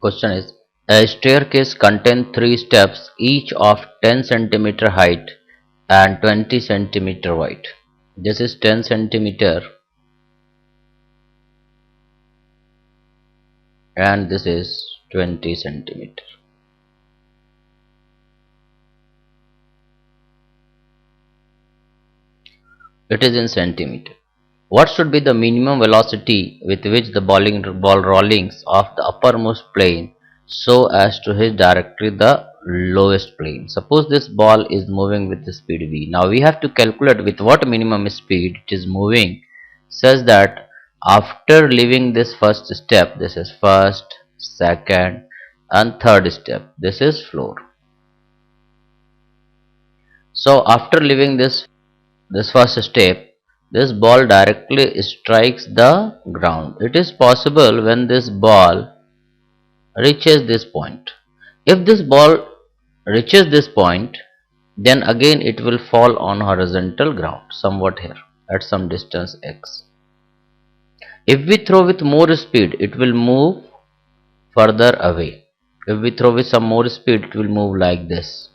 Question is, a staircase contains 3 steps, each of 10 centimeter height and 20 centimeter wide. This is 10 centimeter and this is 20 centimeter. It is in centimeter. What should be the minimum velocity with which the ball rollings of the uppermost plane so as to hit directly the lowest plane? Suppose this ball is moving with the speed v. Now we have to calculate with what minimum speed it is moving, such that after leaving this first step, this is first, second and third step, this is floor. So after leaving this first step, this ball directly strikes the ground. It is possible when this ball reaches this point. If this ball reaches this point, then again it will fall on horizontal ground somewhat here at some distance x. If we throw with more speed, it will move further away. If we throw with some more speed, it will move like this.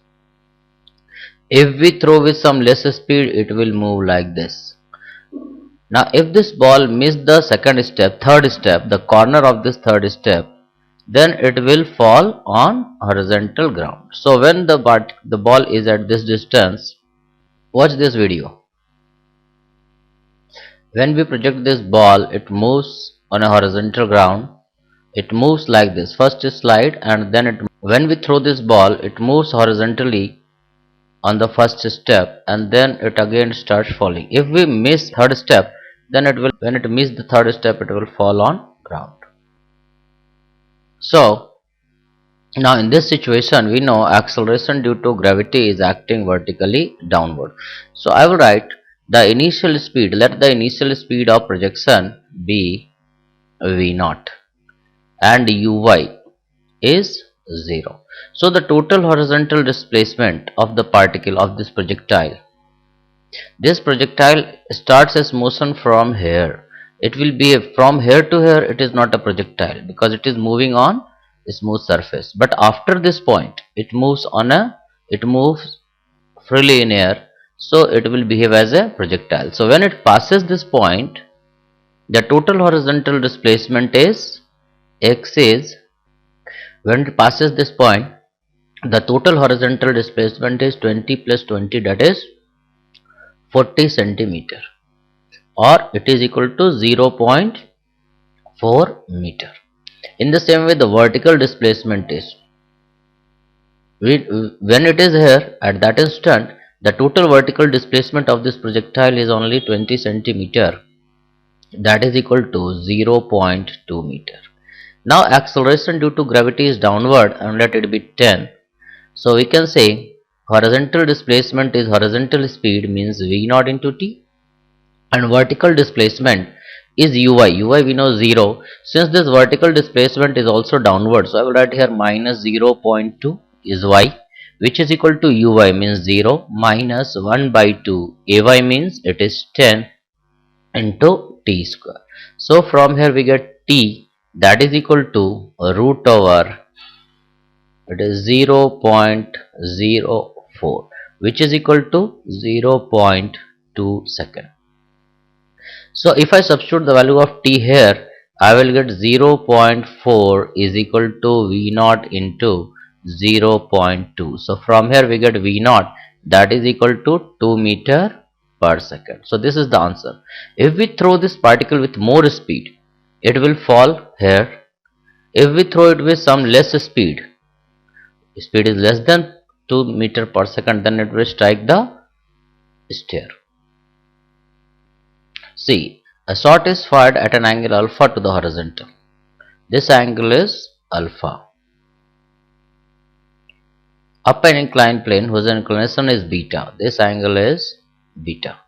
If we throw with some less speed, it will move like this. Now if this ball missed the second step, third step, the corner of this third step, then it will fall on horizontal ground. So when the ball is at this distance, watch this video. When we project this ball, it moves on a horizontal ground. It moves like this. First slide and then when we throw this ball, it moves horizontally on the first step and then it again starts falling. If we miss third step, then when it misses the third step, it will fall on ground. So now in this situation, we know acceleration due to gravity is acting vertically downward. So I will write the initial speed, let the initial speed of projection be v0 and uy is 0. So the total horizontal displacement of the particle of this projectile starts its motion from here. It will be from here to here. It is not a projectile because it is moving on a smooth surface. But after this point, it moves freely in air, so it will behave as a projectile. So when it passes this point, the total horizontal displacement is x is, when it passes this point, the total horizontal displacement is 20 plus 20, that is 40 centimeter, or it is equal to 0.4 meter. In the same way, the vertical displacement is, when it is here at that instant, the total vertical displacement of this projectile is only 20 centimeter, that is equal to 0.2 meter. Now acceleration due to gravity is downward and let it be 10. So we can say horizontal displacement is horizontal speed means v0 into t, and vertical displacement is uy. We know 0. Since this vertical displacement is also downward, so I will write here minus 0.2 is y, which is equal to uy means 0 minus 1 by 2. Ay means it is 10 into t square. So from here we get t, that is equal to root over, it is 0.04, which is equal to 0.2 second. So if I substitute the value of t here, I will get 0.4 is equal to v0 into 0.2. So from here we get v0, that is equal to 2 meter per second. So this is the answer. If we throw this particle with more speed, it will fall here. If we throw it with some less speed is less than 2 meter per second, then it will strike the stair. See, a shot is fired at an angle alpha to the horizontal. This angle is alpha. Up an inclined plane whose inclination is beta. This angle is beta.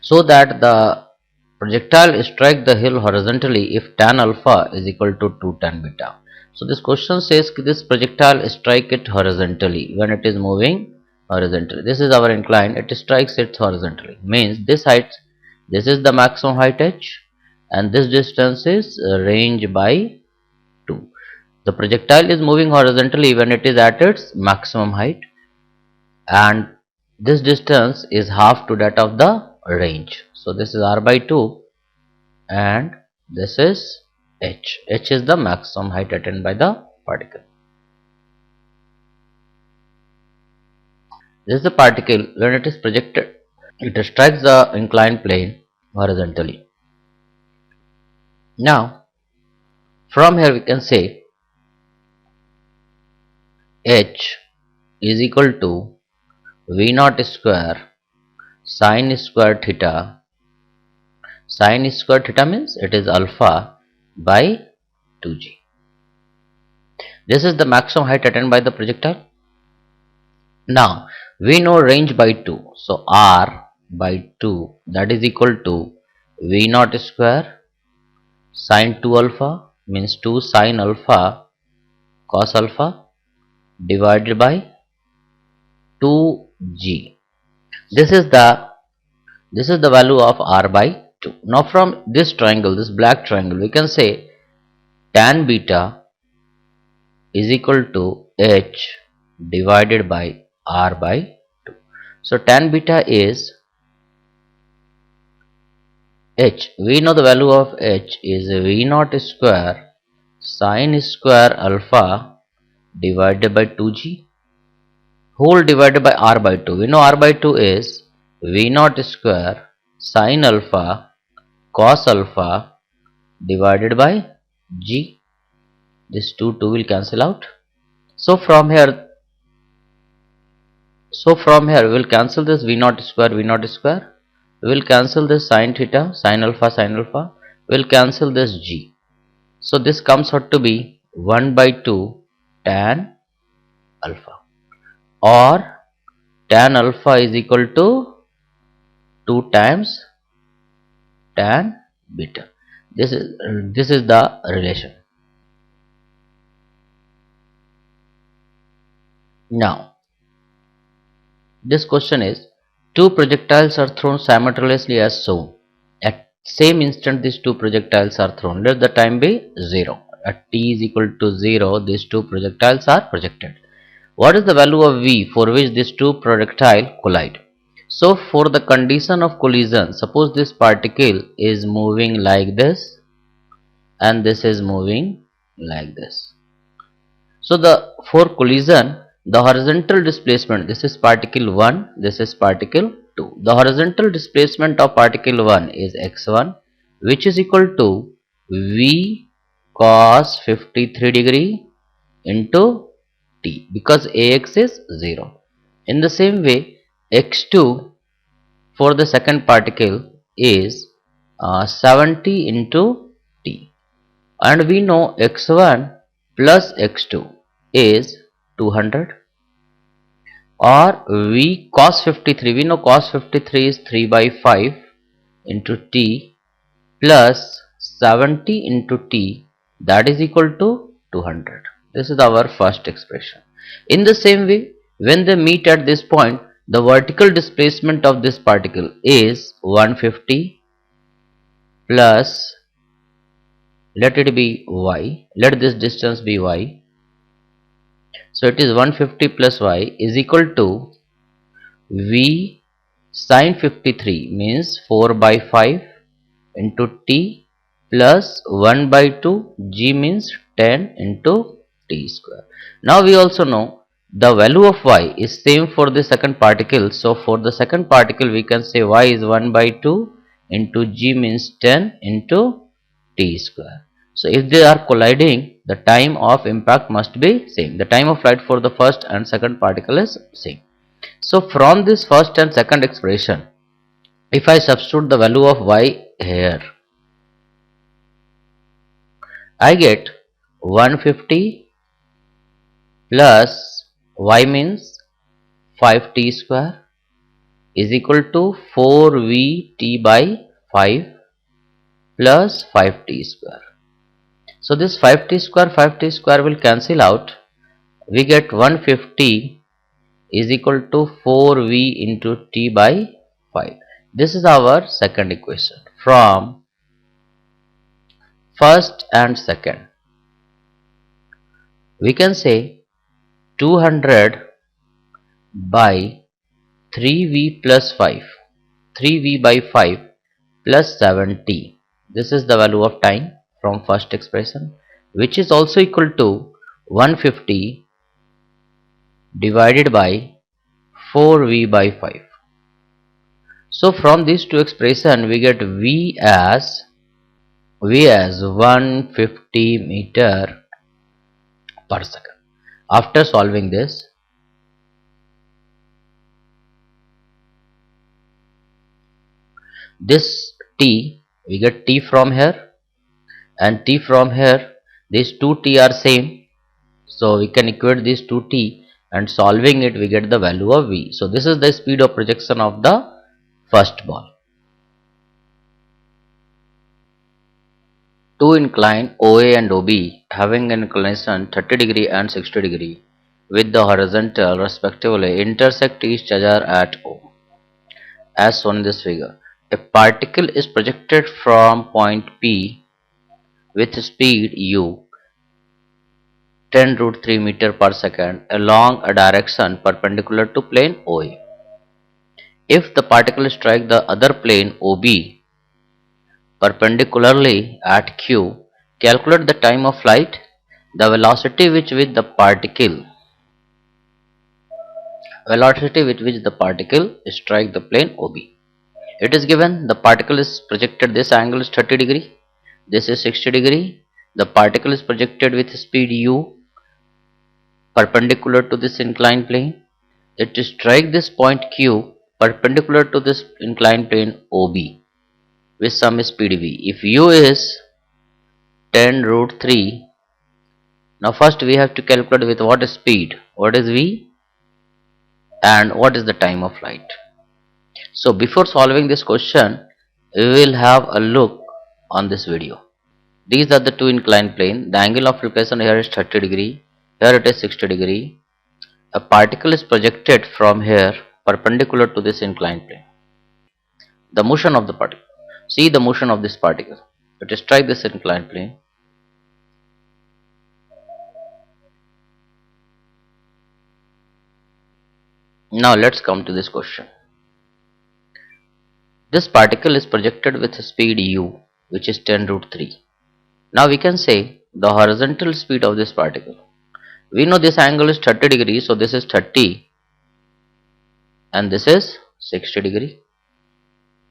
So that the projectile strike the hill horizontally if tan alpha is equal to 2 tan beta. So this question says this projectile strike it horizontally when it is moving horizontally. This is our incline, it strikes it horizontally. Means this height, this is the maximum height h, and this distance is range by The projectile is moving horizontally when it is at its maximum height, and this distance is half to that of the range. So this is r by 2 and this is h. H is the maximum height attained by the particle. This is the particle when it is projected. It strikes the inclined plane horizontally. Now, from here we can say h is equal to v naught square sine square theta. Sine square theta means it is alpha by 2g. This is the maximum height attained by the projectile. Now, we know range by 2. So, r by 2, that is equal to v naught square sine 2 alpha means 2 sine alpha cos alpha divided by 2g. This is the value of r by 2. Now from this triangle, this black triangle, we can say tan beta is equal to h divided by r by 2. So tan beta is h. We know the value of h is v naught square sine square alpha divided by 2g whole divided by r by 2. We know r by 2 is v naught square sine alpha cos alpha divided by g. This 2 will cancel out. So from here we will cancel this v naught square. We will cancel this sine theta, sine alpha. We will cancel this g. So this comes out to be 1 by 2 tan alpha, or tan alpha is equal to 2 times tan beta. This is the relation. Now, this question is, two projectiles are thrown simultaneously as shown. At same instant these two projectiles are thrown. Let the time be 0. At t is equal to 0, these two projectiles are projected. What is the value of v for which these two projectiles collide? So for the condition of collision, suppose this particle is moving like this and this is moving like this. So for collision, the horizontal displacement, this is particle 1, this is particle 2. The horizontal displacement of particle 1 is x1, which is equal to v cos 53 degree into t, because ax is 0. In the same way, x2 for the second particle is 70 into t, and we know x1 plus x2 is 200, or v cos 53, we know cos 53 is 3 by 5 into t plus 70 into t, that is equal to 200. This is our first expression. In the same way, when they meet at this point, the vertical displacement of this particle is 150 plus, let it be y, let this distance be y. So it is 150 plus y is equal to v sine 53 means 4 by 5 into t plus 1 by 2, g means 10 into t square. Now we also know the value of y is same for the second particle. So for the second particle we can say y is 1 by 2 into g means 10 into t square. So if they are colliding, the time of impact must be same. The time of flight for the first and second particle is same. So from this first and second expression, if I substitute the value of y here, I get 150 plus y means 5t square is equal to 4vt by 5 plus 5t square. So this 5t square will cancel out. We get 150 is equal to 4v into t by 5. This is our second equation from first and second. We can say 200 by 3v plus 5, 3v by 5 plus 7t. This is the value of time from first expression, which is also equal to 150 divided by 4v by 5. So from these two expression we get v as 150 meter per second. After solving this t, we get t from here and t from here. These two t are same, so we can equate these two t, and solving it we get the value of v. So this is the speed of projection of the first ball. Two inclined OA and OB having an inclination 30 degree and 60 degree with the horizontal respectively intersect each other at O. As shown in this figure, a particle is projected from point P with speed u 10 root 3 meter per second along a direction perpendicular to plane OA. If the particle strikes the other plane OB perpendicularly at Q, calculate the time of flight, the velocity with which the particle strike the plane OB. It is given the particle is projected, this angle is 30 degree, this is 60 degree. The particle is projected with speed u perpendicular to this inclined plane. It strike this point Q perpendicular to this inclined plane OB with some speed v. If u is 10 root 3, now first we have to calculate with what speed, what is v, and what is the time of flight. So before solving this question, we will have a look on this video. These are the two inclined plane. The angle of reflection here is 30 degree, here it is 60 degree. A particle is projected from here perpendicular to this inclined plane. The motion of the particle. See the motion of this particle. It strikes this inclined plane. Now let's come to this question. This particle is projected with speed u, which is 10 root 3. Now we can say the horizontal speed of this particle. We know this angle is 30 degree, so this is 30 and this is 60 degree.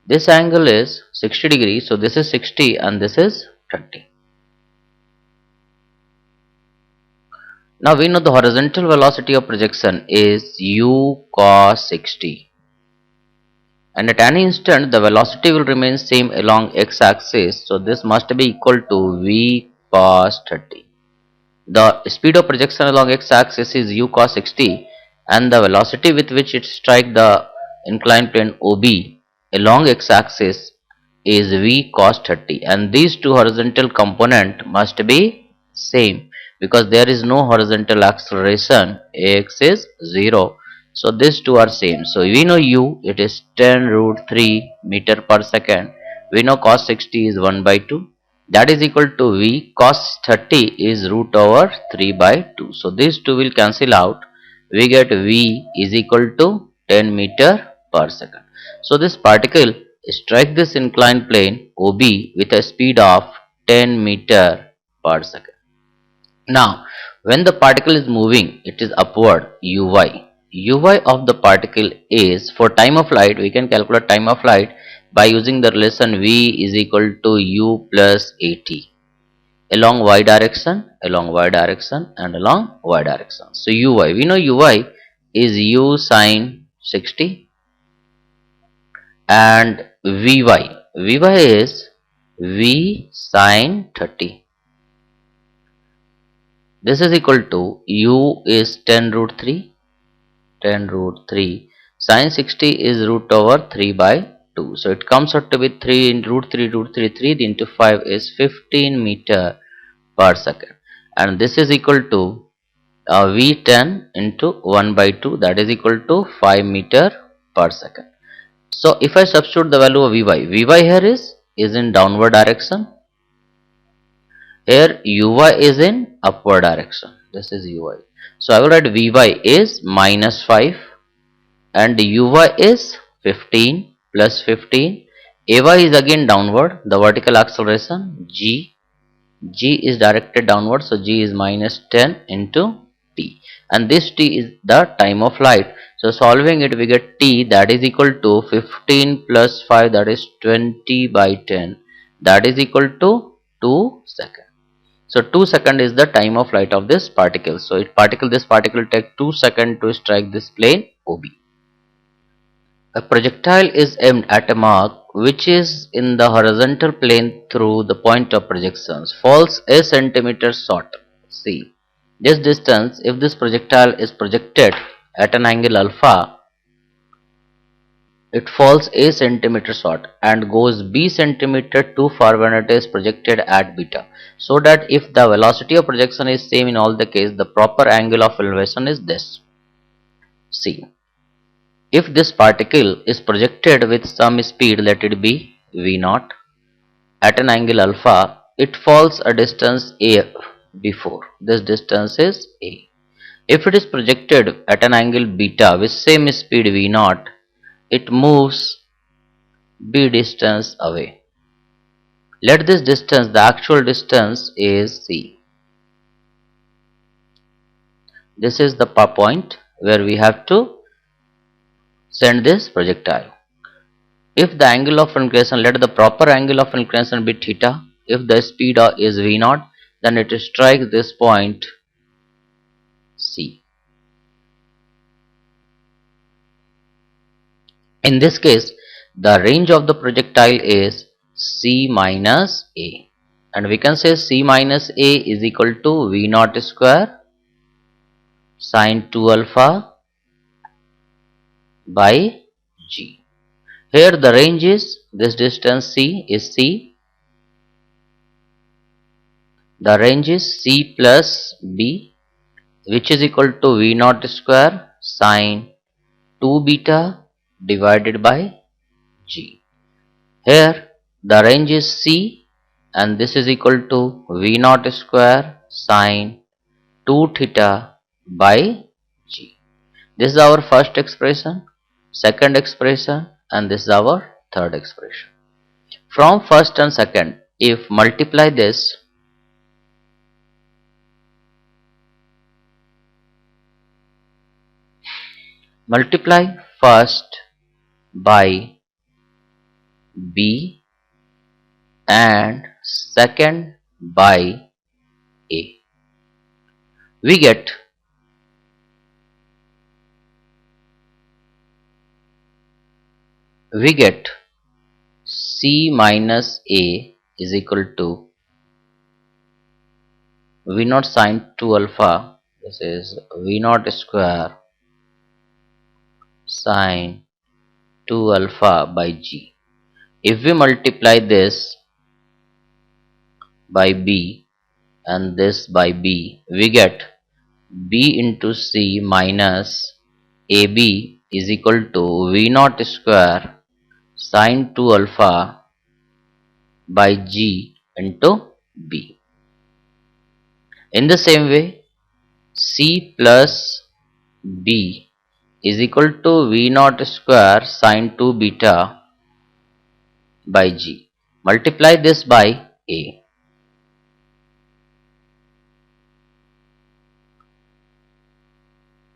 This angle is 60 degree, so this is 60 and this is 30. Now we know the horizontal velocity of projection is u cos 60, and at any instant the velocity will remain same along x-axis, so this must be equal to v cos 30. The speed of projection along x-axis is u cos 60 and the velocity with which it strikes the inclined plane OB along x-axis is v cos 30, and these two horizontal component must be same because there is no horizontal acceleration, x is 0, so these two are same. So we know u, it is 10 root 3 meter per second. We know cos 60 is 1 by 2, that is equal to v cos 30 is root over 3 by 2. So these two will cancel out. We get v is equal to 10 meter per second. So this particle strike this inclined plane OB with a speed of 10 meter per second. Now when the particle is moving, it is upward, uy of the particle is, for time of flight we can calculate time of flight by using the relation v is equal to u plus at along y direction, and along y direction. So uy, we know uy is u sin 60 and vy is v sin 30. This is equal to u is 10 root 3, sin 60 is root over 3 by 2. So it comes out to be 3 in root 3 into 5 is 15 meter per second, and this is equal to v10 into 1 by 2, that is equal to 5 meter per second. So if I substitute the value of vy here is in downward direction, here uy is in upward direction. This is uy. So I will write vy is minus 5 and uy is 15 plus 15. Ay is again downward, the vertical acceleration g is directed downward, so g is minus 10 into t, and this t is the time of light. So solving it, we get t that is equal to 15 plus 5, that is 20 by 10, that is equal to 2 seconds. So 2 seconds is the time of flight of this particle. So this particle take 2 seconds to strike this plane OB. A projectile is aimed at a mark which is in the horizontal plane through the point of projections, falls a centimeter short. See, this distance, if this projectile is projected at an angle alpha, it falls a centimeter short and goes b centimeter too far when it is projected at beta. So that if the velocity of projection is same in all the case, the proper angle of elevation is this. See, if this particle is projected with some speed, let it be v0, at an angle alpha, it falls a distance a before. This distance is a. If it is projected at an angle beta with same speed v0, it moves b distance away. Let this distance, the actual distance is c. This is the point where we have to send this projectile. If the angle of inclination, let the proper angle of inclination be theta. If the speed is v0, then it strikes this point c. In this case, the range of the projectile is c minus a, and we can say c minus a is equal to v0 square sine 2 alpha by g. Here the range is, this distance c is c, the range is c plus b, which is equal to v0 square sine 2 beta divided by g. Here the range is c and this is equal to v0 square sine 2 theta by g. This is our first expression, second expression, and this is our third expression. From first and second, if multiply this, multiply first by b and second by a, we get c minus a is equal to v0 sine 2 alpha, this is v0 square sine 2 alpha by g. If we multiply this by b and this by b, we get b into c minus ab is equal to v0 square sine 2 alpha by g into b. In the same way, c plus b is equal to v0 square sine 2 beta by g. Multiply this by a.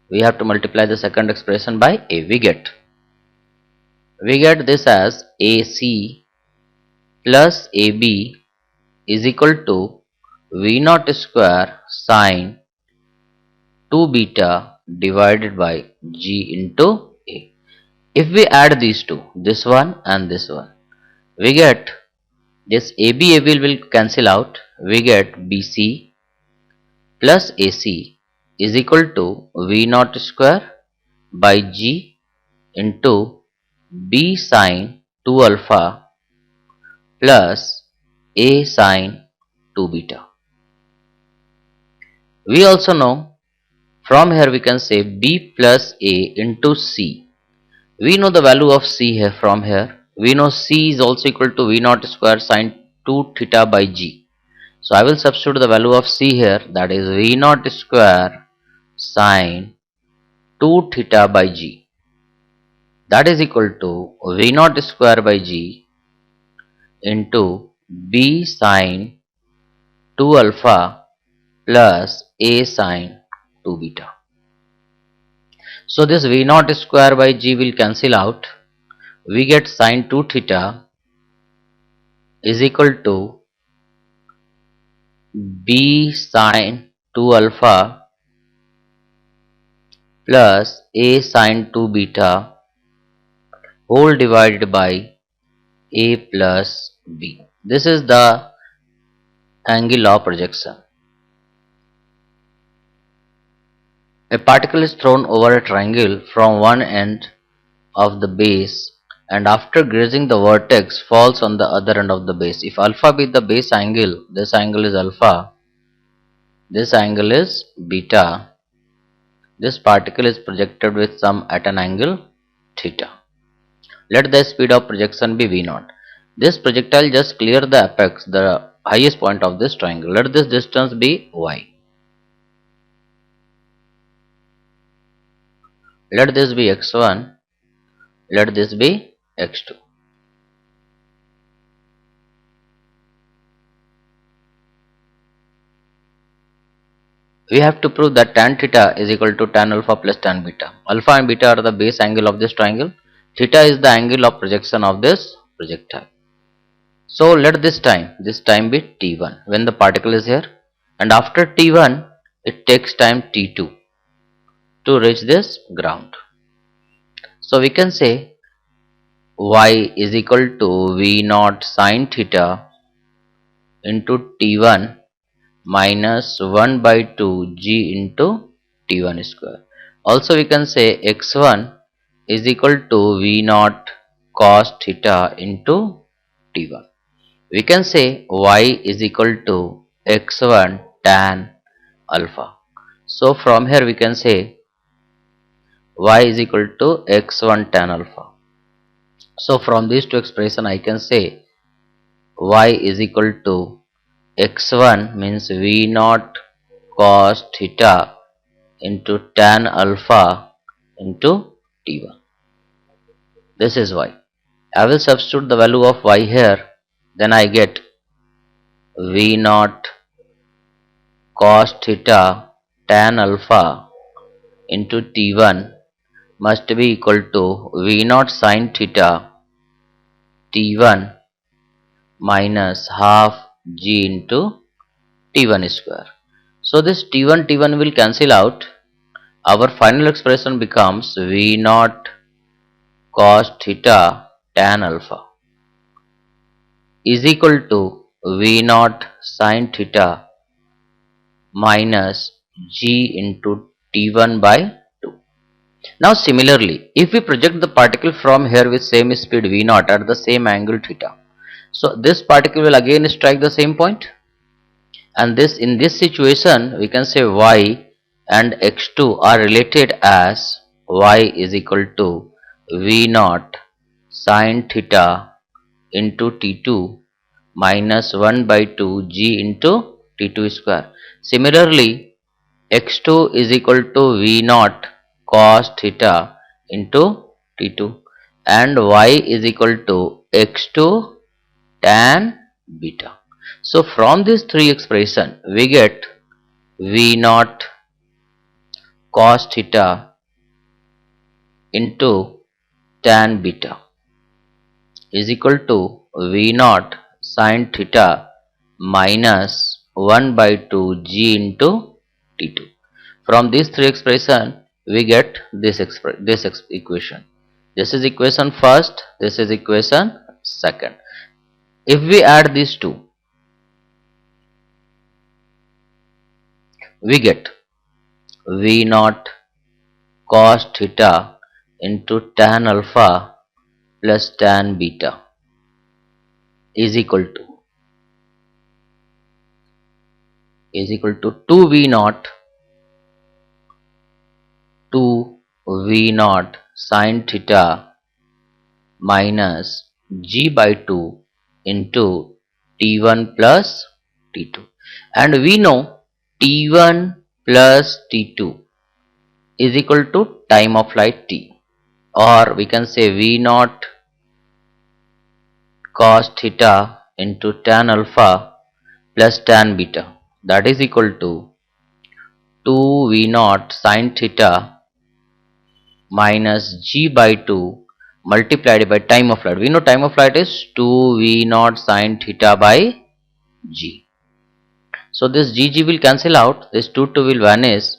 We have to multiply the second expression by a. We get this as ac plus ab is equal to v0 square sine 2 beta divided by g into a. If we add these two, this one and this one, we get this AB will cancel out. We get BC plus AC is equal to V0 square by G into B sine 2 alpha plus A sine 2 beta. We also know, from here we can say B plus A into C. We know the value of C here from here. We know C is also equal to V0 square sine 2 theta by G. So I will substitute the value of C here, that is V naught square sine 2 theta by G, that is equal to V naught square by G into B sine 2 alpha plus A sine 2 beta. So this V naught square by G will cancel out. We get sine 2 theta is equal to B sine 2 alpha plus A sine 2 beta whole divided by A plus B. This is the angle of projection. A particle is thrown over a triangle from one end of the base and after grazing the vertex falls on the other end of the base. If alpha be the base angle, this angle is alpha, this angle is beta. This particle is projected with some at an angle theta. Let the speed of projection be v naught. This projectile just clear the apex, the highest point of this triangle. Let this distance be y. Let this be x1. Let this be x2. We have to prove that tan theta is equal to tan alpha plus tan beta. Alpha and beta are the base angle of this triangle. Theta is the angle of projection of this projectile. So let this time be t1 when the particle is here, and after t1 it takes time t2 to reach this ground. So we can say y is equal to v naught sine theta into t1 minus 1 by 2 g into t1 square. Also we can say x1 is equal to v naught cos theta into t1. We can say y is equal to x1 tan alpha. So from here we can say y is equal to x1 tan alpha. So from these two expression I can say y is equal to x1 means v naught cos theta into tan alpha into t1. This is y. I will substitute the value of y here, then I get v naught cos theta tan alpha into t1 must be equal to v naught sin theta t1 minus half g into t1 square. So this t1 will cancel out. Our final expression becomes v naught cos theta tan alpha is equal to v naught sin theta minus g into t1 by 2. Now similarly, if we project the particle from here with same speed v naught at the same angle theta, so this particle will again strike the same point, and in this situation we can say y and x2 are related as y is equal to v naught sin theta into t2 minus 1 by 2 g into t2 square. Similarly, x2 is equal to v naught cos theta into t2 and y is equal to x2 tan beta. So from these three expression we get v naught cos theta into tan beta is equal to v naught sin theta minus 1 by 2 g into t2. From these three expression we get this equation. This is equation first, this is equation second. If we add these two, we get v naught cos theta into tan alpha plus tan beta is equal to 2v naught sin theta minus g by 2 into t1 plus t2. And we know t1 plus t2 is equal to time of flight t, or we can say v naught cos theta into tan alpha plus tan beta, that is equal to 2 v naught sin theta minus g by 2 multiplied by time of flight. We know time of flight is 2 v naught sin theta by g. So this g will cancel out, this 2 will vanish.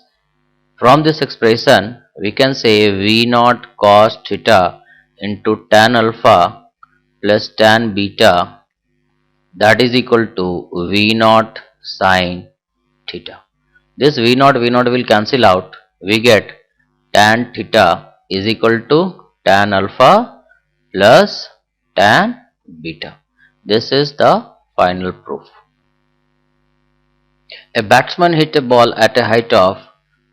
From this expression we can say v naught cos theta into tan alpha plus tan beta, that is equal to v naught sin theta. This v naught will cancel out. We get tan theta is equal to tan alpha plus tan beta. This is the final proof. A batsman hit a ball at a height of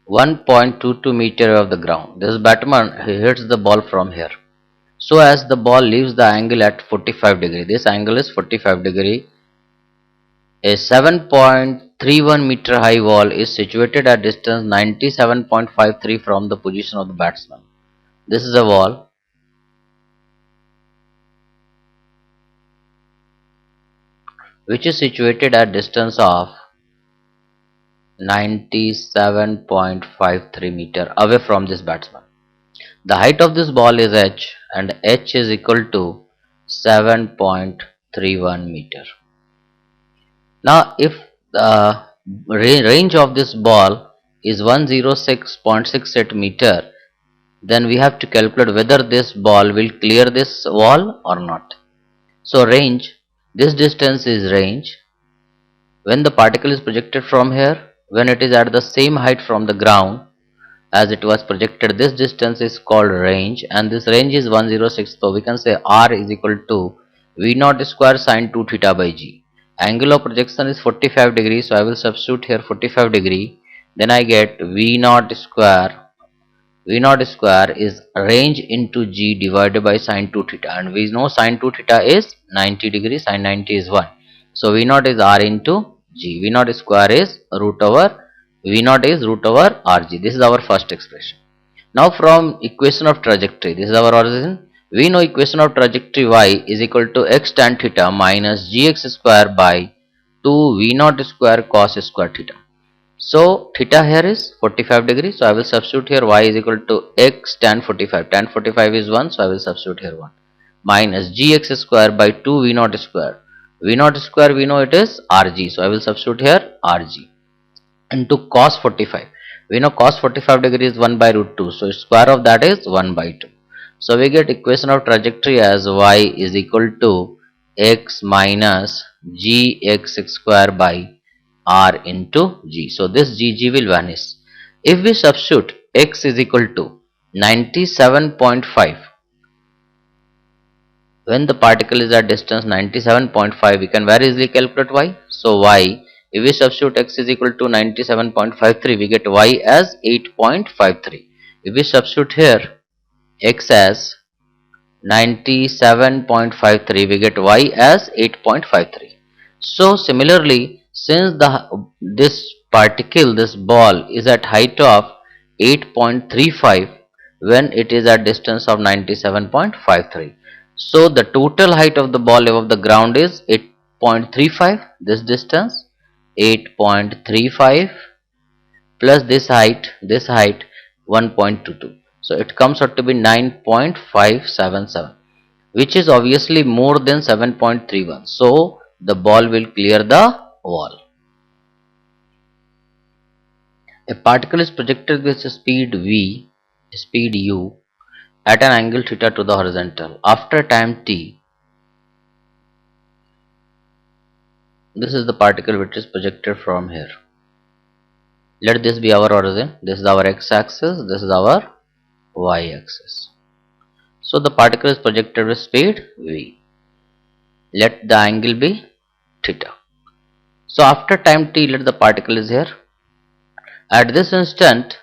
1.22 meter of the ground. This batsman hits the ball from here. So as the ball leaves the angle at 45 degree, this angle is 45 degree. A 7.31 meter high wall is situated at distance 97.53 from the position of the batsman. This is a wall which is situated at distance of 97.53 meter away from this batsman. The height of this ball is h, and h is equal to 7.31 meter. Now if the range of this ball is 106.68 meter, then we have to calculate whether this ball will clear this wall or not. So range, this distance is range. When the particle is projected from here, when it is at the same height from the ground as it was projected, this distance is called range, and this range is 106. So we can say r is equal to v naught square sin 2 theta by g. Angle of projection is 45 degree, so I will substitute here 45 degree. Then I get v naught square. V naught square is range into g divided by sin 2 theta, and we know sin 2 theta is 90 degree, sin 90 is 1. So v naught is r into g. V naught square is root over v naught is root over rg. This is our first expression. Now from equation of trajectory, this is our origin. We know equation of trajectory y is equal to x tan theta minus gx square by 2 v naught square cos square theta. So theta here is 45 degree, so I will substitute here y is equal to x tan 45. Tan 45 is 1, so I will substitute here 1 minus gx square by 2 v naught square. V naught square we know it is rg, so I will substitute here rg into cos 45. We know cos 45 degree is 1 by root 2, so square of that is 1 by 2. So we get equation of trajectory as y is equal to x minus gx square by r into g. So this g will vanish. If we substitute x is equal to 97.5, when the particle is at distance 97.5, we can very easily calculate y. So y, if we substitute x is equal to 97.53, we get y as 8.53. If we substitute here x as 97.53, we get y as 8.53. So similarly, since this particle, this ball is at height of 8.35 when it is at distance of 97.53, so the total height of the ball above the ground is 8.35, this distance 8.35 plus this height 1.22, so it comes out to be 9.577, which is obviously more than 7.31, so the ball will clear the wall. A particle is projected with speed v, speed u, at an angle theta to the horizontal. After time t, this is the particle which is projected from here. Let this be our origin. This is our x-axis, this is our y-axis. So the particle is projected with speed v. Let the angle be theta. So after time t, let the particle is here. At this instant,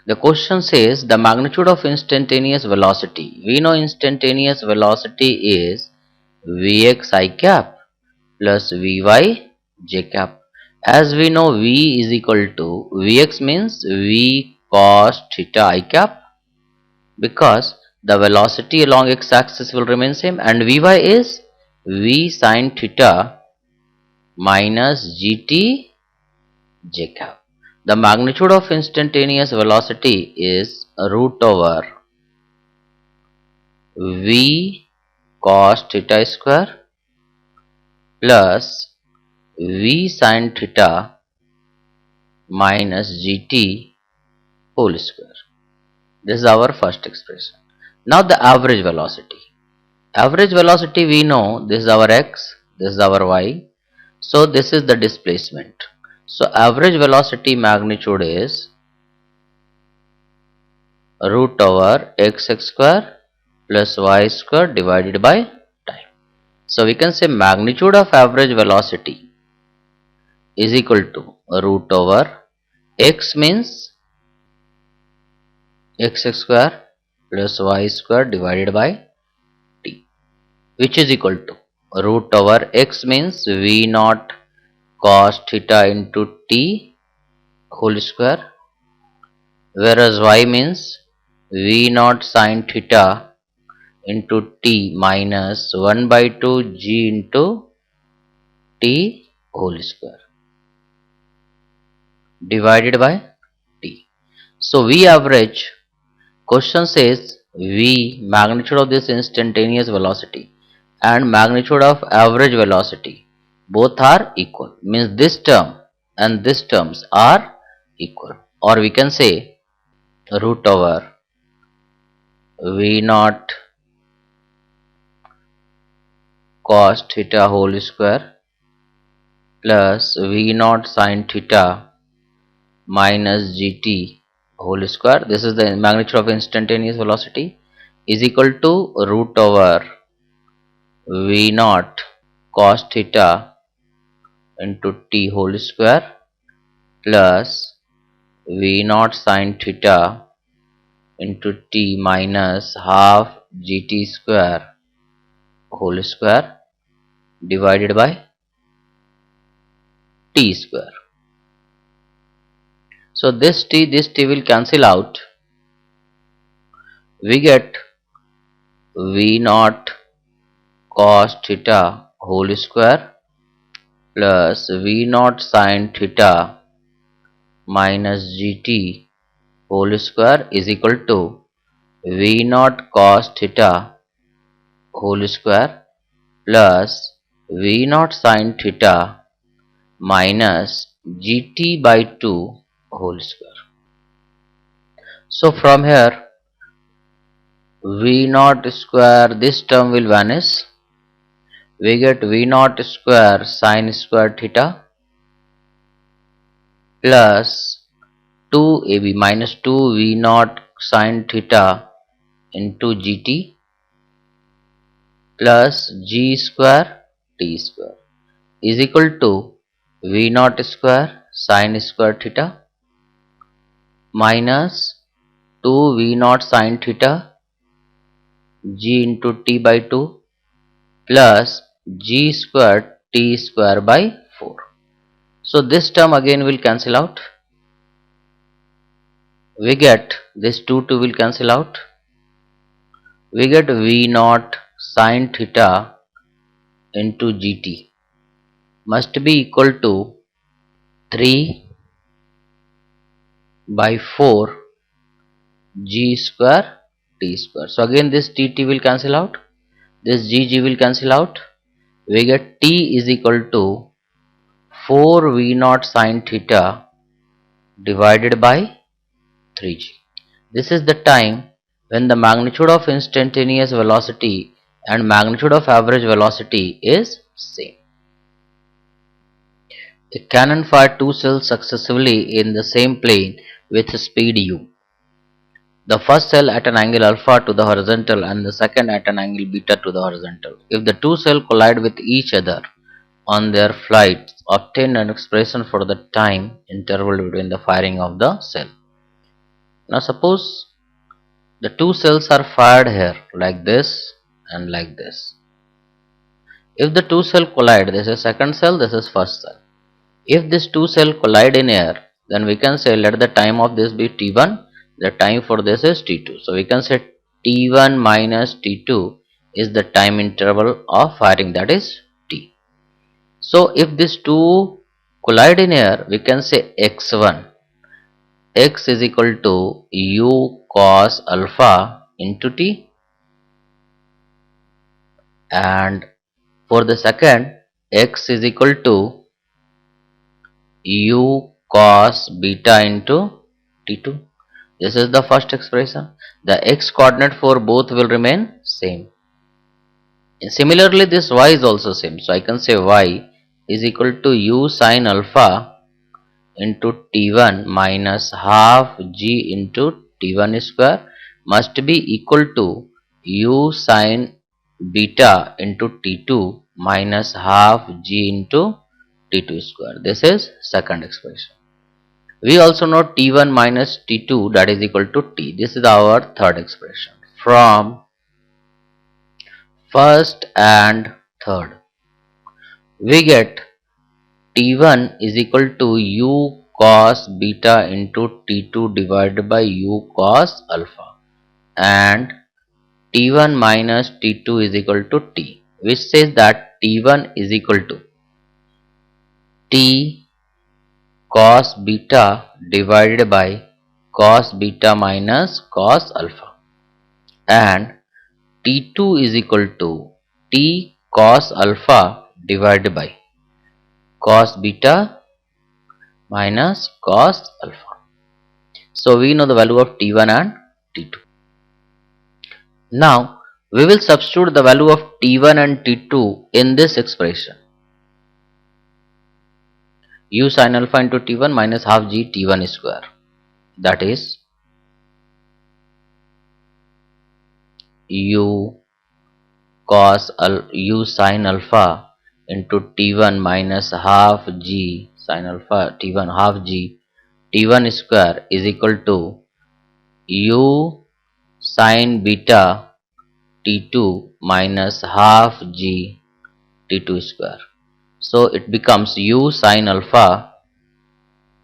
the question says the magnitude of instantaneous velocity. We know instantaneous velocity is vx I cap plus vy j cap. As we know, v is equal to vx means v cos theta I cap, because the velocity along x-axis will remain same, and vy is v sin theta minus gt j cap. The magnitude of instantaneous velocity is root over v cos theta square plus v sin theta minus gt whole square. This is our first expression. Now the average velocity. Average velocity we know, this is our x, this is our y. So this is the displacement. So average velocity magnitude is root over x square plus y square divided by time. So we can say magnitude of average velocity is equal to root over x means x square plus y square divided by t, which is equal to root over x means v naught cos theta into t whole square, whereas y means v naught sin theta into t minus 1 by 2 g into t whole square divided by t. So v average, question says v magnitude of this instantaneous velocity and magnitude of average velocity both are equal, means this term and this terms are equal, or we can say root over v naught cos theta whole square plus v naught sin theta minus gt whole square, this is the magnitude of instantaneous velocity, is equal to root over v naught cos theta into t whole square plus v naught sin theta into t minus half gt square whole square divided by t square. So this t will cancel out. We get v naught cos theta whole square plus v naught sin theta minus gt whole square is equal to v naught cos theta whole square plus v naught sin theta minus gt by 2 whole square. So from here v naught square, this term will vanish. We get v naught square sin square theta plus 2ab minus 2 v naught sin theta into gt plus g square t square is equal to v naught square sin square theta minus 2 v naught sin theta g into t by 2 plus g square t square by 4. So this term again will cancel out. We get this 2 will cancel out. We get v naught sin theta into gt must be equal to 3 by 4 g square t square. So again this t will cancel out, this g will cancel out. We get t is equal to 4 v naught sin theta divided by 3g. This is the time when the magnitude of instantaneous velocity and magnitude of average velocity is same. A cannon fired two cells successively in the same plane with speed u. The first cell at an angle alpha to the horizontal and the second at an angle beta to the horizontal. If the two cells collide with each other on their flights, obtain an expression for the time interval between the firing of the cell. Now suppose the two cells are fired here like this and like this. If the two cells collide, this is second cell, this is first cell. If these two cells collide in air, then we can say let the time of this be t1, the time for this is t2. So we can say t1 minus t2 is the time interval of firing, that is t. So if these two collide in air, we can say x1, x is equal to u cos alpha into t, and for the second, x is equal to u cos beta into t2. This is the first expression. The x coordinate for both will remain same. Similarly, this y is also same. So I can say y is equal to u sin alpha into t1 minus half g into t1 square must be equal to u sin beta into t2 minus half g into t2 square. This is second expression. We also know t1 minus t2, that is equal to t. This is our third expression. From first and third, we get t1 is equal to u cos beta into t2 divided by u cos alpha, and t1 minus t2 is equal to t, which says that t1 is equal to t cos beta divided by cos beta minus cos alpha, and t2 is equal to t cos alpha divided by cos beta minus cos alpha. So we know the value of t1 and t2. Now we will substitute the value of t1 and t2 in this expression. U sin alpha into t1 minus half g t1 square, that is u u sin alpha into t1 minus half g sin alpha t1 half g t1 square is equal to u sin beta t2 minus half g t2 square. So it becomes u sin alpha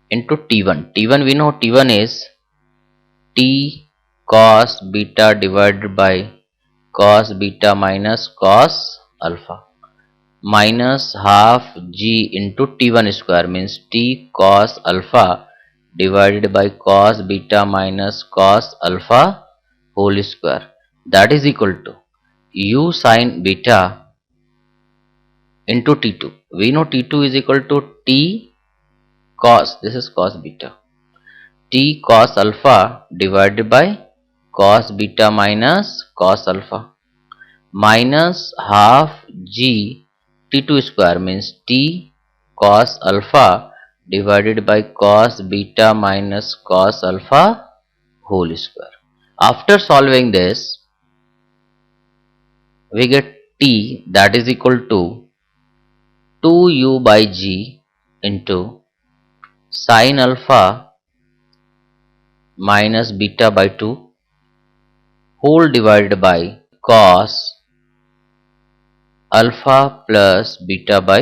into t1. T1 we know t1 is t cos beta divided by cos beta minus cos alpha minus half g into t1 square means t cos alpha divided by cos beta minus cos alpha whole square, that is equal to u sin beta into t2. We know t2 is equal to t cos, this is cos beta, t cos alpha divided by cos beta minus cos alpha minus half g t2 square means t cos alpha divided by cos beta minus cos alpha whole square. After solving this, we get t, that is equal to 2u by g into sin alpha minus beta by 2 whole divided by cos alpha plus beta by